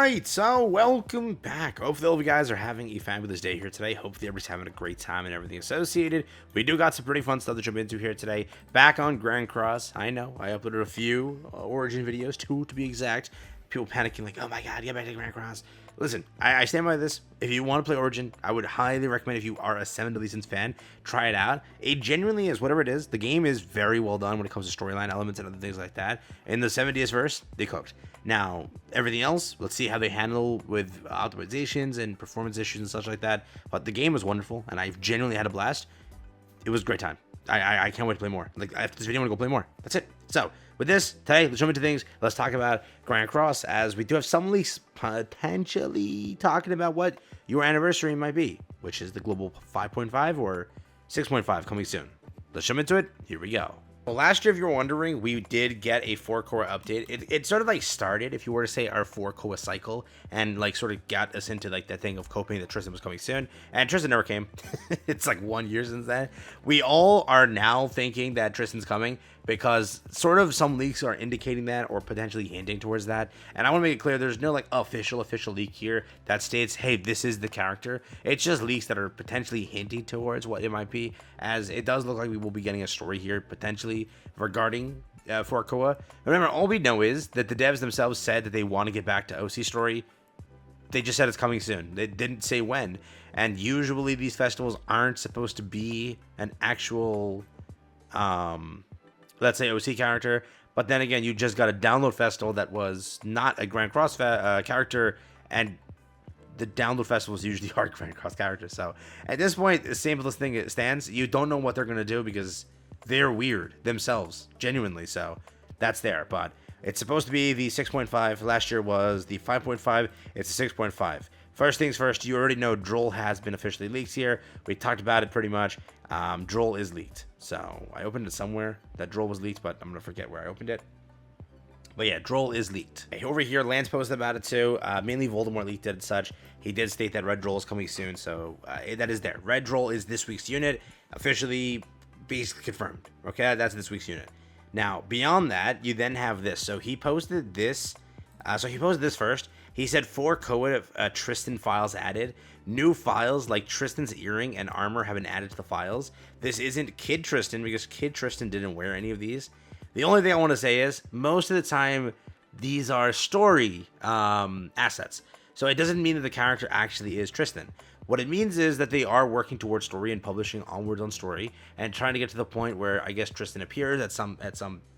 Alright, so welcome back. Hopefully all of you guys are having a fabulous day here today. Hopefully everybody's having a great time and everything associated. We do got some pretty fun stuff to jump into here today. Back on Grand Cross. I know, I uploaded a few Origin videos, 2 to be exact. People panicking like, oh my god, get back to Grand Cross. Listen, I stand by this. If you want to play Origin, I would highly recommend, if you are a 7 Deadly Sins fan, try it out. It genuinely is, whatever it is, the game is very well done when it comes to storyline elements and other things like that. In the 70th verse, they cooked. Now, everything else, let's see how they handle with optimizations and performance issues and such like that. But the game was wonderful, and I genuinely had a blast. It was a great time. I can't wait to play more. Like, after this video, I'm going to go play more. That's it. So, with this, today, let's jump into things. Let's talk about Grand Cross, as we do have some leaks potentially talking about what your anniversary might be, which is the global 5.5 or 6.5 coming soon. Let's jump into it. Here we go. Well, last year, if you were wondering, we did get a 4-core update. It sort of like started, if you were to say, our 4-core cycle, and like sort of got us into like that thing of coping that Tristan was coming soon. And Tristan never came. It's like 1 year since then. We all are now thinking that Tristan's coming, because sort of some leaks are indicating that or potentially hinting towards that. And I want to make it clear, there's no like official leak here that states, hey, this is the character. It's just leaks that are potentially hinting towards what it might be, as it does look like we will be getting a story here potentially regarding Koa. Remember, all we know is that the devs themselves said that they want to get back to OC story. They just said it's coming soon. They didn't say when. And usually these festivals aren't supposed to be an actual let's say OC character, but then again, you just got a download festival that was not a Grand Cross character, and the download festivals usually are Grand Cross characters. So at this point, the simplest thing it stands, you don't know what they're going to do, because they're weird themselves, genuinely. So that's there, but it's supposed to be the 6.5. Last year was the 5.5. It's a 6.5. First things first, you already know Droll has been officially leaked here. We talked about it pretty much. Droll is leaked. So I opened it somewhere that Droll was leaked, but I'm going to forget where I opened it. But yeah, Droll is leaked. Okay, over here, Lance posted about it too. Mainly Voldemort leaked it and such. He did state that Red Droll is coming soon, so that is there. Red Droll is this week's unit, officially basically confirmed. Okay, that's this week's unit. Now, beyond that, you then have this. So he posted this. First. He said 4 Koa Tristan files added. New files like Tristan's earring and armor have been added to the files. This isn't Kid Tristan, because Kid Tristan didn't wear any of these. The only thing I want to say is, most of the time, these are story assets. So it doesn't mean that the character actually is Tristan. What it means is that they are working towards story and publishing onwards on story, and trying to get to the point where I guess Tristan appears at some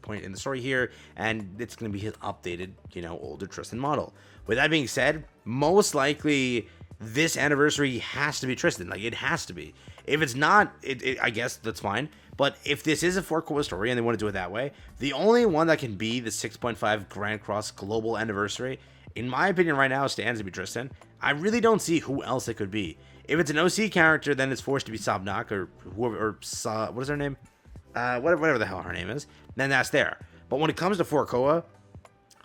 point in the story here, and it's going to be his updated, older Tristan model. With that being said, most likely this anniversary has to be Tristan. Like, it has to be. If it's not, I guess that's fine. But if this is a 4-core story and they want to do it that way, the only one that can be the 6.5 Grand Cross global anniversary, in my opinion right now, stands to be Tristan. I really don't see who else it could be. If it's an OC character, then it's forced to be Sabnak or whoever, or what is her name? Whatever the hell her name is. Then that's there. But when it comes to 4-Koa,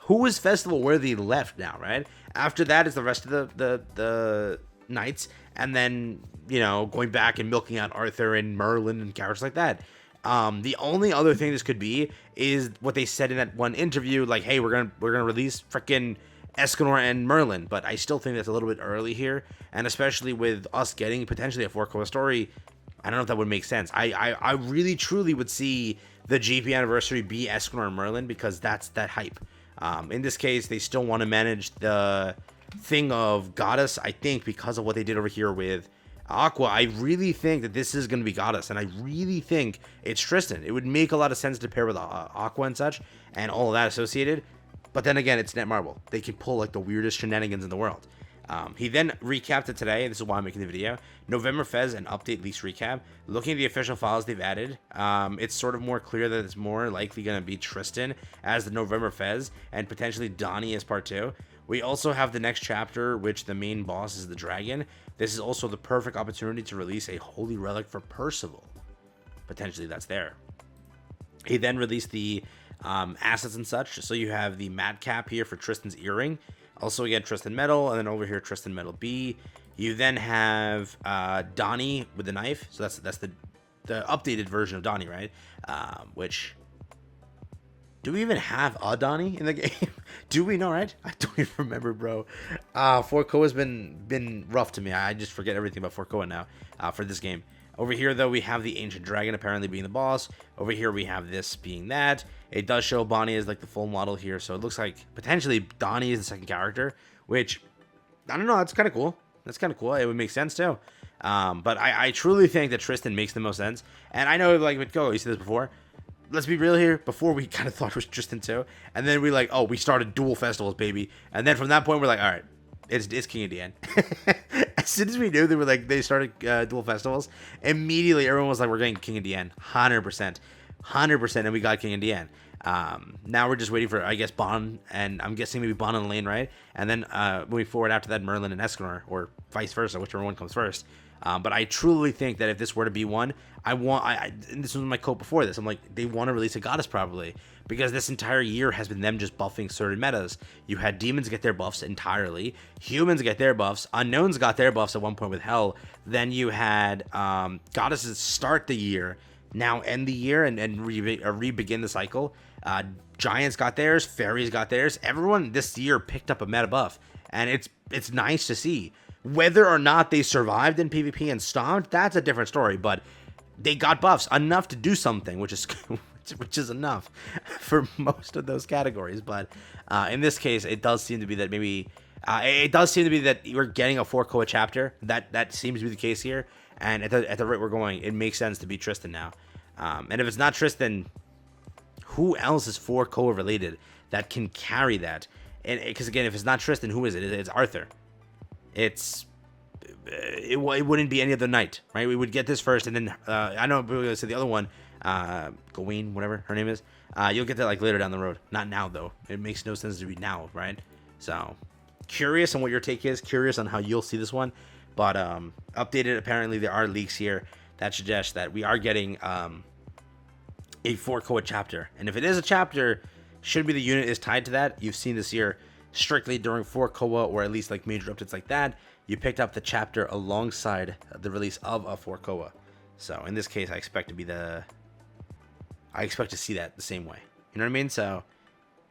who is festival worthy left now, right? After that is the rest of the knights, and then going back and milking out Arthur and Merlin and characters like that. The only other thing this could be is what they said in that one interview, like, hey, we're gonna release freaking Escanor and Merlin, but I still think that's a little bit early here, and especially with us getting potentially a 4-Koa story, I don't know if that would make sense. I really truly would see the GP anniversary be Escanor and Merlin, because that's that hype. In this case, they still want to manage the thing of Goddess, I think, because of what they did over here with Aqua. I really think that this is going to be Goddess, and I really think it's Tristan. It would make a lot of sense to pair with Aqua and such, and all of that associated. But then again, it's Netmarble. They can pull like the weirdest shenanigans in the world. He then recapped it today. This is why I'm making the video. November Fez and update leaks recap. Looking at the official files they've added, it's sort of more clear that it's more likely going to be Tristan as the November Fez, and potentially Donnie as part 2. We also have the next chapter, which the main boss is the dragon. This is also the perfect opportunity to release a holy relic for Percival. Potentially that's there. He then released the assets and such. So you have the madcap here for Tristan's earring. Also, again, Tristan Metal, and then over here, Tristan Metal B. You then have Donnie with the knife. So that's the updated version of Donnie, right? Which Do we even have a Donnie in the game? Do we know, right? I don't even remember, bro. Fort Koa's been rough to me. I just forget everything about Fort Koa now for this game. Over here, though, we have the Ancient Dragon apparently being the boss. Over here, we have this being that. It does show Bonnie as like the full model here, so it looks like potentially Donnie is the second character, which, I don't know, that's kind of cool. That's kind of cool. It would make sense, too. But I truly think that Tristan makes the most sense. And I know, like, with Go, you said this before. Let's be real here. Before, we kind of thought it was Tristan too, and then we like, oh, we started dual festivals, baby. And then from that point, we're like, all right, it's King of Dian. As soon as we knew they started dual festivals, immediately everyone was like, we're getting King of Dian, 100%, and we got King of Dian. Now we're just waiting for, I guess, Bon, and I'm guessing maybe Bon and Lane, right? And then moving forward after that, Merlin and Escanor, or vice versa, whichever one comes first. But I truly think that if this were to be one, and this was my quote before this, I'm like, they want to release a goddess probably, because this entire year has been them just buffing certain metas. You had demons get their buffs entirely, humans get their buffs, unknowns got their buffs at one point with Hell, then you had goddesses start the year, now end the year and re-begin the cycle. Giants got theirs, fairies got theirs. Everyone this year picked up a meta buff, and it's nice to see. Whether or not they survived in PvP and stomped, that's a different story, but they got buffs enough to do something, which is enough for most of those categories. But in this case, it does seem to be that we're getting a 4 Koa chapter. That seems to be the case here, and at the rate we're going, it makes sense to be Tristan now. And if it's not Tristan, who else is 4 Koa related that can carry that? And because again, if it's not Tristan, who is it? It's Arthur. It wouldn't be any other knight, right? We would get this first, and then I know we were gonna say the other one, Gawain, whatever her name is. You'll get that like later down the road. Not now though. It makes no sense to be now, right? So curious on what your take is. Curious on how you'll see this one. But updated. Apparently there are leaks here that suggest that we are getting a 4 Koa chapter, and if it is a chapter, should be the unit is tied to that. You've seen this year. Strictly during 4 Koa, or at least like major updates like that, you picked up the chapter alongside the release of a 4 Koa. So in this case, I expect to see that the same way. You know what I mean? So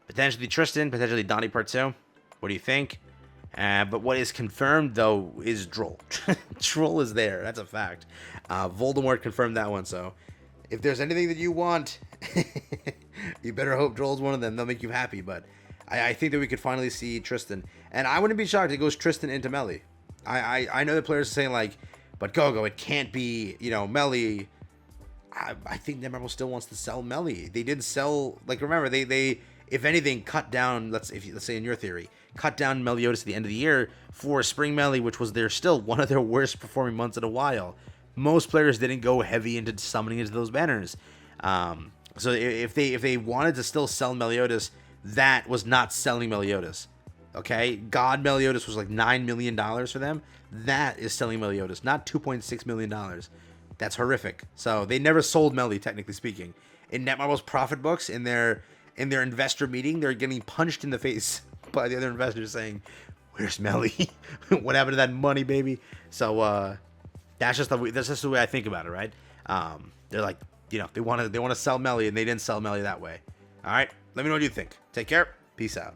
potentially Tristan, potentially Donnie Part 2. What do you think? But what is confirmed though is Droll. Droll is there. That's a fact. Voldemort confirmed that one. So if there's anything that you want, you better hope Droll's one of them. They'll make you happy. But I think that we could finally see Tristan. And I wouldn't be shocked if it goes Tristan into Melly. I know the players are saying like, but Gogo, it can't be, Melly. I think Netmarble still wants to sell Melly. They did sell, like, remember, they if anything, cut down, let's say in your theory, cut down Meliodas at the end of the year for Spring Melly, which was still one of their worst performing months in a while. Most players didn't go heavy into summoning into those banners. So if they wanted to still sell Meliodas, that was not selling Meliodas. Okay, God Meliodas was like $9 million for them. That is selling Meliodas, not $2.6 million. That's horrific. So they never sold Melly, technically speaking. In Netmarble's profit books, in their investor meeting, they're getting punched in the face by the other investors saying, "Where's Melly? What happened to that money, baby?" So that's just the way I think about it, right? They're like, they want to sell Melly, and they didn't sell Melly that way. All right, let me know what you think. Take care. Peace out.